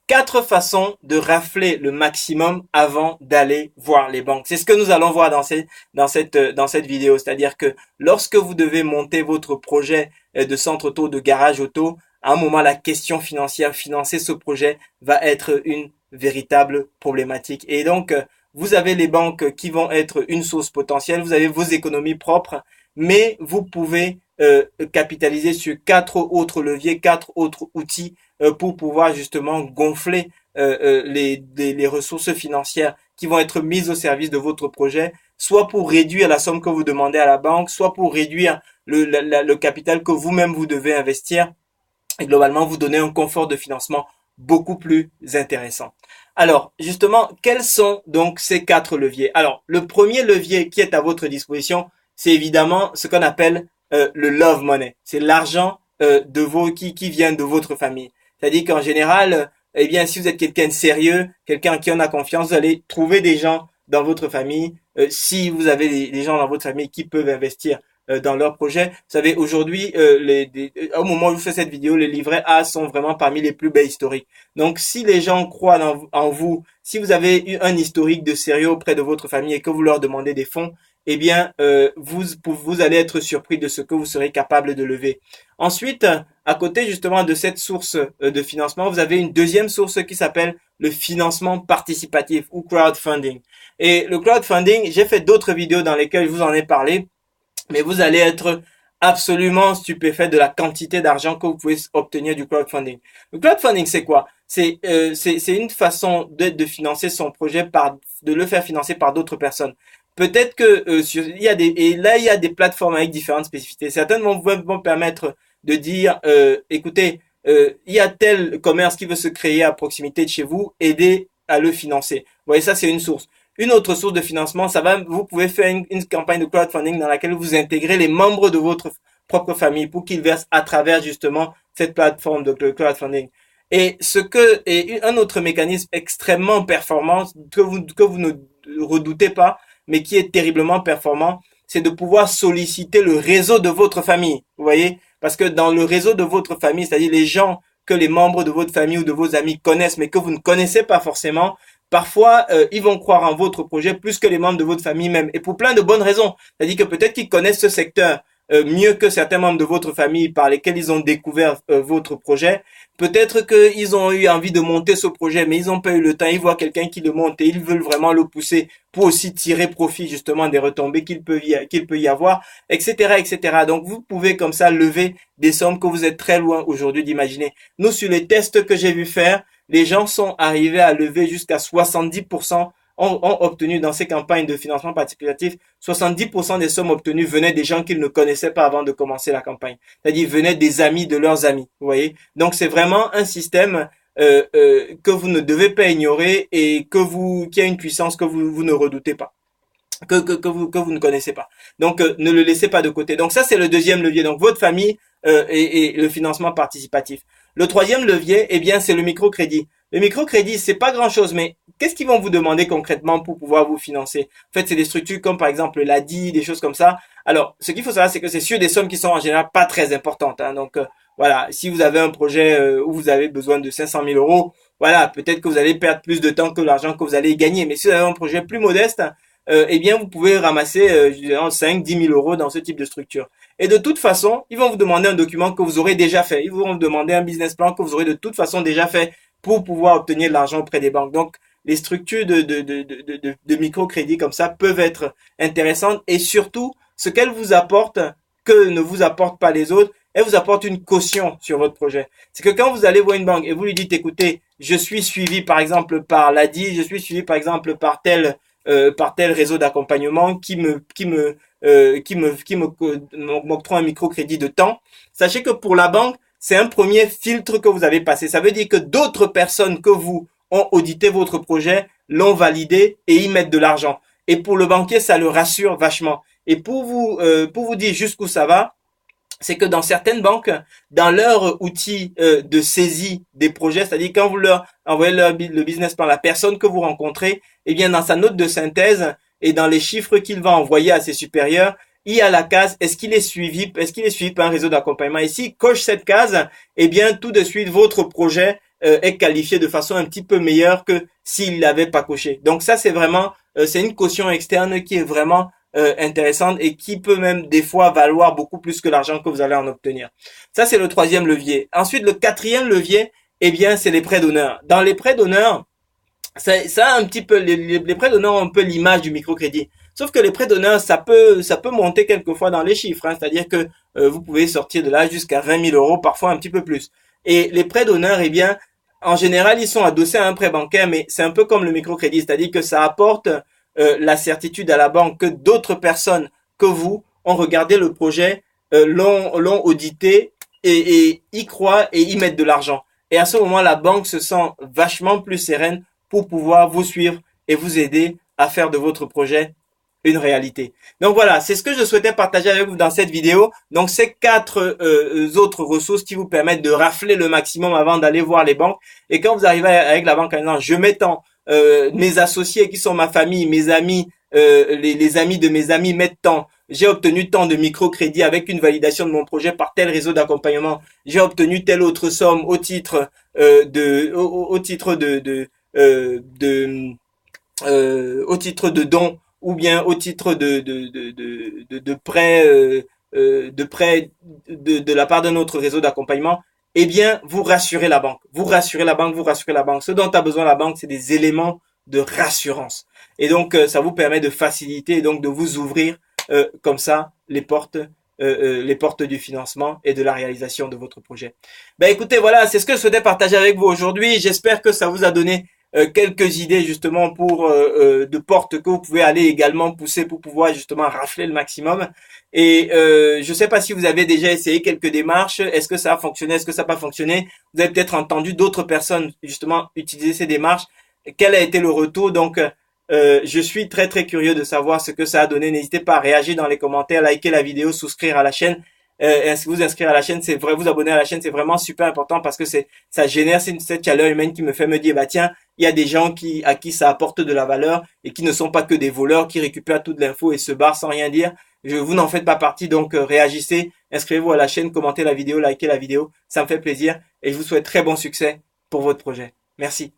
4 façons de rafler le maximum avant d'aller voir les banques. C'est ce que nous allons voir dans cette vidéo. C'est-à-dire que lorsque vous devez monter votre projet de centre auto, de garage auto, à un moment, la question financière, financer ce projet va être une véritable problématique. Et donc, vous avez les banques qui vont être une source potentielle, vous avez vos économies propres, mais vous pouvez capitaliser sur 4 autres leviers, 4 autres outils pour pouvoir justement gonfler les ressources financières qui vont être mises au service de votre projet, soit pour réduire la somme que vous demandez à la banque, soit pour réduire le capital que vous-même vous devez investir et globalement vous donner un confort de financement beaucoup plus intéressant. Alors, justement, quels sont donc ces 4 leviers? Alors, le premier levier qui est à votre disposition, c'est évidemment ce qu'on appelle le love money. C'est l'argent qui vient de votre famille. C'est-à-dire qu'en général, eh bien, si vous êtes quelqu'un de sérieux, quelqu'un en qui on a confiance, vous allez trouver des gens dans votre famille. Si vous avez des gens dans votre famille qui peuvent investir dans leur projet. Vous savez, aujourd'hui, au moment où je fais cette vidéo, les livrets A sont vraiment parmi les plus bas historiques. Donc, si les gens croient en vous, si vous avez eu un historique de sérieux auprès de votre famille et que vous leur demandez des fonds, eh bien, vous allez être surpris de ce que vous serez capable de lever. Ensuite, à côté justement de cette source de financement, vous avez une deuxième source qui s'appelle le financement participatif ou crowdfunding. Et le crowdfunding, j'ai fait d'autres vidéos dans lesquelles je vous en ai parlé, mais vous allez être absolument stupéfait de la quantité d'argent que vous pouvez obtenir du crowdfunding. Le crowdfunding, c'est quoi? C'est une façon de financer son projet de le faire financer par d'autres personnes. Peut-être que il y a il y a des plateformes avec différentes spécificités. Certaines vont permettre de dire, écoutez, il y a tel commerce qui veut se créer à proximité de chez vous, aidez à le financer. Vous voyez, ça c'est une source. Une autre source de financement, vous pouvez faire une campagne de crowdfunding dans laquelle vous intégrez les membres de votre propre famille pour qu'ils versent à travers justement cette plateforme de crowdfunding. Et un autre mécanisme extrêmement performant que vous ne redoutez pas, mais qui est terriblement performant, c'est de pouvoir solliciter le réseau de votre famille. Vous voyez? Parce que dans le réseau de votre famille, c'est-à-dire les gens que les membres de votre famille ou de vos amis connaissent, mais que vous ne connaissez pas forcément, parfois, ils vont croire en votre projet plus que les membres de votre famille même. Et pour plein de bonnes raisons. C'est-à-dire que peut-être qu'ils connaissent ce secteur mieux que certains membres de votre famille par lesquels ils ont découvert votre projet. Peut-être qu'ils ont eu envie de monter ce projet, mais ils n'ont pas eu le temps. Ils voient quelqu'un qui le monte et ils veulent vraiment le pousser pour aussi tirer profit justement des retombées qu'il peut y avoir, etc., etc. Donc vous pouvez comme ça lever des sommes que vous êtes très loin aujourd'hui d'imaginer. Nous, sur les tests que j'ai vu faire, les gens sont arrivés à lever jusqu'à 70%, ont obtenu dans ces campagnes de financement participatif, 70% des sommes obtenues venaient des gens qu'ils ne connaissaient pas avant de commencer la campagne. C'est-à-dire venaient des amis de leurs amis. Vous voyez? Donc c'est vraiment un système que vous ne devez pas ignorer et qui a une puissance que vous ne redoutez pas. Que vous ne connaissez pas. Donc, ne le laissez pas de côté. Donc, ça, c'est le deuxième levier. Donc, votre famille et le financement participatif. Le troisième levier, eh bien, c'est le microcrédit. Le microcrédit, c'est pas grand-chose, mais qu'est-ce qu'ils vont vous demander concrètement pour pouvoir vous financer? En fait, c'est des structures comme, par exemple, l'ADI, des choses comme ça. Alors, ce qu'il faut savoir, c'est que c'est sur des sommes qui sont en général pas très importantes. Hein. Donc, voilà, si vous avez un projet où vous avez besoin de 500 000 euros, voilà, peut-être que vous allez perdre plus de temps que l'argent que vous allez gagner. Mais si vous avez un projet plus modeste, eh bien, vous pouvez ramasser 5, 10 000 euros dans ce type de structure. Et de toute façon, ils vont vous demander un document que vous aurez déjà fait. Ils vont vous demander un business plan que vous aurez de toute façon déjà fait pour pouvoir obtenir de l'argent auprès des banques. Donc, les structures de microcrédit comme ça peuvent être intéressantes et surtout, ce qu'elles vous apportent que ne vous apportent pas les autres, elles vous apportent une caution sur votre projet. C'est que quand vous allez voir une banque et vous lui dites, écoutez, je suis suivi par exemple par l'ADI, je suis suivi par exemple par tel réseau d'accompagnement qui m'octroie un microcrédit de temps. Sachez que pour la banque, c'est un premier filtre que vous avez passé. Ça veut dire que d'autres personnes que vous ont audité votre projet, l'ont validé et y mettent de l'argent. Et pour le banquier, ça le rassure vachement. Et pour vous dire jusqu'où ça va, c'est que dans certaines banques, dans leur outil de saisie des projets, c'est-à-dire quand vous leur envoyez le business plan, la personne que vous rencontrez, eh bien dans sa note de synthèse et dans les chiffres qu'il va envoyer à ses supérieurs, il y a la case est-ce qu'il est suivi par un réseau d'accompagnement. Et s'il coche cette case, eh bien tout de suite votre projet est qualifié de façon un petit peu meilleure que s'il l'avait pas coché. Donc ça, c'est vraiment, c'est une caution externe qui est vraiment intéressante et qui peut même des fois valoir beaucoup plus que l'argent que vous allez en obtenir. Ça, c'est le troisième levier. Ensuite, le quatrième levier, eh bien, c'est les prêts d'honneur. Dans les prêts d'honneur, ça a un petit peu, les prêts d'honneur ont un peu l'image du microcrédit. Sauf que les prêts d'honneur, ça peut monter quelquefois dans les chiffres, hein. C'est-à-dire que vous pouvez sortir de là jusqu'à 20 000 euros, parfois un petit peu plus. Et les prêts d'honneur, eh bien, en général, ils sont adossés à un prêt bancaire, mais c'est un peu comme le microcrédit, c'est-à-dire que ça apporte la certitude à la banque que d'autres personnes que vous ont regardé le projet, l'ont audité et y croient et y mettent de l'argent. Et à ce moment, la banque se sent vachement plus sereine pour pouvoir vous suivre et vous aider à faire de votre projet une réalité. Donc voilà, c'est ce que je souhaitais partager avec vous dans cette vidéo. Donc ces quatre autres ressources qui vous permettent de rafler le maximum avant d'aller voir les banques. Et quand vous arrivez avec la banque en disant je m'étends, mes associés qui sont ma famille, mes amis, les amis de mes amis mettent tant. J'ai obtenu tant de microcrédits avec une validation de mon projet par tel réseau d'accompagnement. J'ai obtenu telle autre somme au titre au titre au titre de don ou bien au titre de prêt de la part d'un autre réseau d'accompagnement, eh bien, vous rassurez la banque. Vous rassurez la banque, vous rassurez la banque. Ce dont a besoin la banque, c'est des éléments de rassurance. Et donc, ça vous permet de faciliter et donc de vous ouvrir comme ça les portes du financement et de la réalisation de votre projet. Ben écoutez, voilà, c'est ce que je souhaitais partager avec vous aujourd'hui. J'espère que ça vous a donné quelques idées justement pour de portes que vous pouvez aller également pousser pour pouvoir justement rafler le maximum. Et je ne sais pas si vous avez déjà essayé quelques démarches. Est-ce que ça a fonctionné? Est-ce que ça n'a pas fonctionné? Vous avez peut-être entendu d'autres personnes justement utiliser ces démarches. Quel a été le retour? Donc je suis très très curieux de savoir ce que ça a donné. N'hésitez pas à réagir dans les commentaires, liker la vidéo, souscrire à la chaîne. Vous inscrire à la chaîne, c'est vrai, vous abonner à la chaîne, c'est vraiment super important parce que ça génère cette chaleur humaine qui me fait me dire bah tiens, il y a des gens à qui ça apporte de la valeur et qui ne sont pas que des voleurs qui récupèrent toute l'info et se barrent sans rien dire. Vous n'en faites pas partie, donc réagissez, inscrivez-vous à la chaîne, commentez la vidéo, likez la vidéo, ça me fait plaisir et je vous souhaite très bon succès pour votre projet. Merci.